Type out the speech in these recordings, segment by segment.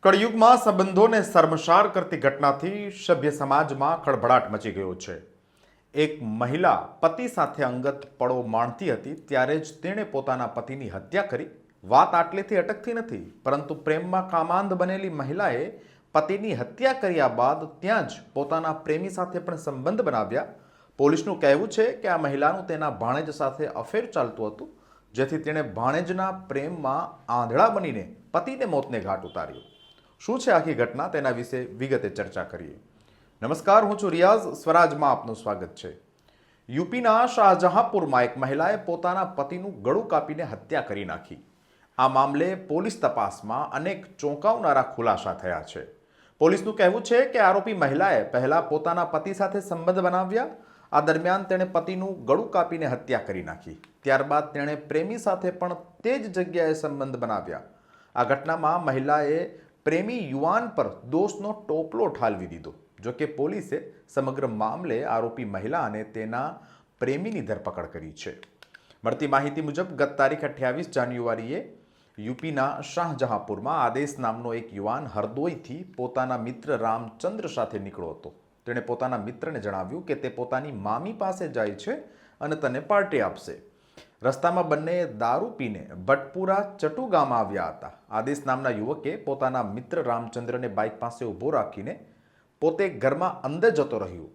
કળિયુગમાં સંબંધોને શર્મસાર કરતી ઘટનાથી સભ્ય સમાજમાં ખળભળાટ મચી ગયો છે. એક મહિલા પતિ સાથે અંગત પળો માણતી હતી ત્યારે જ તેણે પોતાના પતિની હત્યા કરી. વાત આટલેથી અટકતી નથી, પરંતુ પ્રેમમાં કામાંધ બનેલી મહિલાએ પતિની હત્યા કર્યા બાદ ત્યાં જ પોતાના પ્રેમી સાથે પણ સંબંધ બનાવ્યા. પોલીસનું કહેવું છે કે આ મહિલાનું તેના ભાણેજ સાથે અફેર ચાલતું હતું, જેથી તેણે ભાણેજના પ્રેમમાં આંધળા બનીને પતિને મોતને ઘાટ ઉતાર્યો. શું છે આખી ઘટના, તેના વિશે વિગતે ચર્ચા કરીએ. નમસ્કાર, હું છું રિયાઝ. સ્વરાજમાં આપનું સ્વાગત છે. યુપીના શાહજહાંપુરમાં એક મહિલાએ પોતાના પતિનું ગળું કાપીને હત્યા કરી નાખી. આ મામલે પોલીસ તપાસમાં અનેક ચોંકાવનારા ખુલાસા થયા છે. પોલીસનું કહેવું છે કે આરોપી મહિલાએ પહેલા પોતાના પતિ સાથે સંબંધ બનાવ્યા. આ દરમિયાન તેણે પતિનું ગળું કાપીને હત્યા કરી નાખી. ત્યારબાદ તેણે પ્રેમી સાથે પણ તે જ જગ્યાએ સંબંધ બનાવ્યા. આ ઘટનામાં મહિલાએ પ્રેમી યુવાન પર દોષનો ટોપલો ઠાલવી દીધો. જોકે પોલીસે સમગ્ર મામલે આરોપી મહિલા અને તેના પ્રેમીની ધરપકડ કરી છે. મળતી માહિતી મુજબ ગત તારીખ 28 જાન્યુઆરીએ યુપીના શાહજહાંપુરમાં આદેશ નામનો એક યુવાન હરદોઈથી પોતાના મિત્ર રામચંદ્ર સાથે નીકળ્યો હતો. તેણે પોતાના મિત્રને જણાવ્યું કે તે પોતાની મામી પાસે જાય છે અને તને પાર્ટી આપશે. રસ્તામાં બંને દારૂ પીને ભટપુરા ચટુ ગામ આવ્યા હતા. આદેશ નામના યુવકે પોતાના મિત્ર રામચંદ્રને બાઇક પાસે ઊભો રાખીને પોતે ઘરમાં અંદર જતો રહ્યો.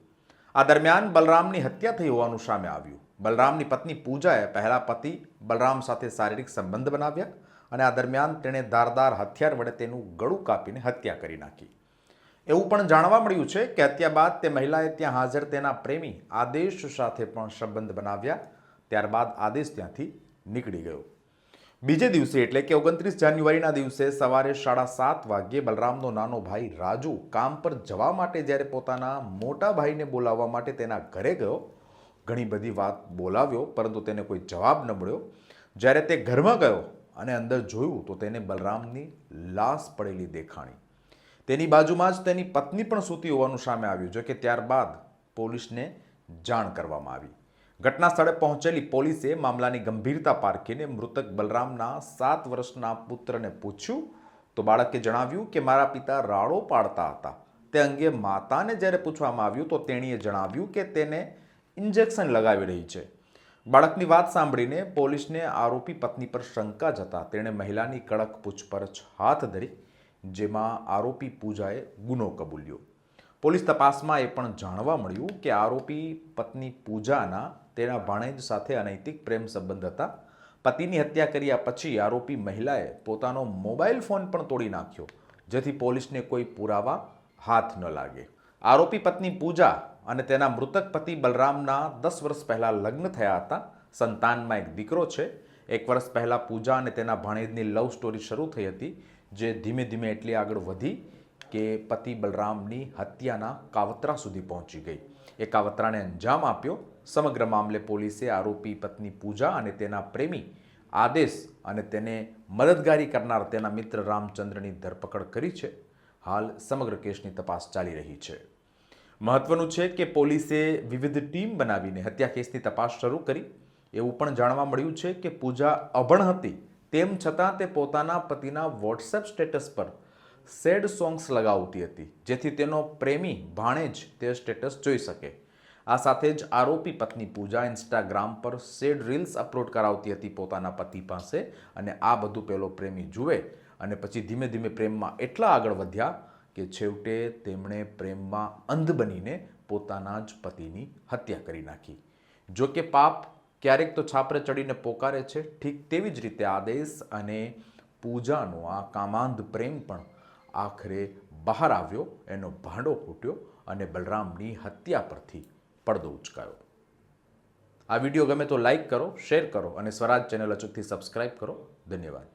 આ દરમિયાન બલરામની હત્યા થઈ હોવાનું સામે આવ્યું. બલરામની પત્ની પૂજાએ પહેલા પતિ બલરામ સાથે શારીરિક સંબંધ બનાવ્યા અને આ દરમિયાન તેણે ધારદાર હથિયાર વડે તેનું ગળું કાપીને હત્યા કરી નાખી. એવું પણ જાણવા મળ્યું છે કે હત્યા બાદ તે મહિલાએ ત્યાં હાજર તેના પ્રેમી આદેશ સાથે પણ સંબંધ બનાવ્યા. ત્યારબાદ આદેશ ત્યાંથી નીકળી ગયો. બીજે દિવસે એટલે કે 29 જાન્યુઆરીના દિવસે સવારે 7:30 વાગ્યે બલરામનો નાનો ભાઈ રાજુ કામ પર જવા માટે જ્યારે પોતાના મોટા ભાઈને બોલાવવા માટે તેના ઘરે ગયો. ઘણી બધી વાત બોલાવ્યો, પરંતુ તેને કોઈ જવાબ ન મળ્યો. જ્યારે તે ઘરમાં ગયો અને અંદર જોયું તો તેને બલરામની લાશ પડેલી દેખાણી. તેની બાજુમાં જ તેની પત્ની પણ સૂતી હોવાનું સામે આવ્યું. જો કે ત્યારબાદ પોલીસને જાણ કરવામાં આવી. ઘટના સ્થળે પહોંચેલી પોલીસે મામલાની ગંભીરતા પારખીને મૃતક બલરામના 7 વર્ષના પુત્રને પૂછ્યું તો બાળકે જણાવ્યું કે મારા પિતા રાડો પાડતા હતા. તે અંગે માતાને જ્યારે પૂછવામાં આવ્યું તો તેણીએ જણાવ્યું કે તેને ઇન્જેક્શન લગાવી રહી છે. બાળકની વાત સાંભળીને પોલીસને આરોપી પત્ની પર શંકા જતા તેણે મહિલાની કડક પૂછપરછ હાથ ધરી, જેમાં આરોપી પૂજાએ ગુનો કબૂલ્યો. પોલીસ તપાસમાં એ પણ જાણવા મળ્યું કે આરોપી પત્ની પૂજાના તેના ભાણેજ સાથે અનૈતિક પ્રેમ સંબંધ હતા. પતિની હત્યા કર્યા પછી આરોપી મહિલાએ પોતાનો મોબાઈલ ફોન પણ તોડી નાખ્યો, જેથી પોલીસને કોઈ પુરાવા હાથ ન લાગે. આરોપી પત્ની પૂજા અને તેના મૃતક પતિ બલરામના 10 વર્ષ પહેલા લગ્ન થયા હતા. સંતાનમાં એક દીકરો છે. 1 વર્ષ પહેલા પૂજા અને તેના ભાણેજની લવ સ્ટોરી શરૂ થઈ હતી, જે ધીમે ધીમે એટલી આગળ વધી કે પતિ બલરામની હત્યાના કાવતરા સુધી પહોંચી ગઈ. એ કાવતરાને અંજામ આપ્યો. સમગ્ર મામલે પોલીસે આરોપી પત્ની પૂજા અને તેના પ્રેમી આદેશ અને તેને મદદગારી કરનાર તેના મિત્ર રામચંદ્રની ધરપકડ કરી છે. હાલ સમગ્ર કેસની તપાસ ચાલી રહી છે. મહત્વનું છે કે પોલીસે વિવિધ ટીમ બનાવીને હત્યા કેસની તપાસ શરૂ કરી. એવું પણ જાણવા મળ્યું છે કે પૂજા અભણ હતી, તેમ છતાં તે પોતાના પતિના વોટ્સએપ સ્ટેટસ પર સેડ સોંગ્સ લગાવતી હતી, જેથી તેનો પ્રેમી ભાણેજ તે સ્ટેટસ જોઈ શકે. આ સાથે જ આરોપી પત્ની પૂજા ઇન્સ્ટાગ્રામ પર સેડ રીલ્સ અપલોડ કરાવતી હતી પોતાના પતિ પાસે, અને આ બધું પેલો પ્રેમી જુએ અને પછી ધીમે ધીમે પ્રેમમાં એટલા આગળ વધ્યા કે છેવટે તેમણે પ્રેમમાં અંધ બનીને પોતાના જ પતિની હત્યા કરી નાખી. જો કે પાપ ક્યારેક તો છાપરે ચડીને પોકારે છે. ઠીક તેવી જ રીતે આદેશ અને પૂજાનો આ કામાંધ પ્રેમ પણ આખરે બહાર આવ્યો, એનો ભાંડો ફૂટ્યો અને બલરામની હત્યા પરથી પડદો ઉચકાયો. આ વિડીયો ગમે તો લાઈક કરો, શેર કરો અને સ્વરાજ ચેનલ અચૂકથી સબસ્ક્રાઈબ કરો. ધન્યવાદ.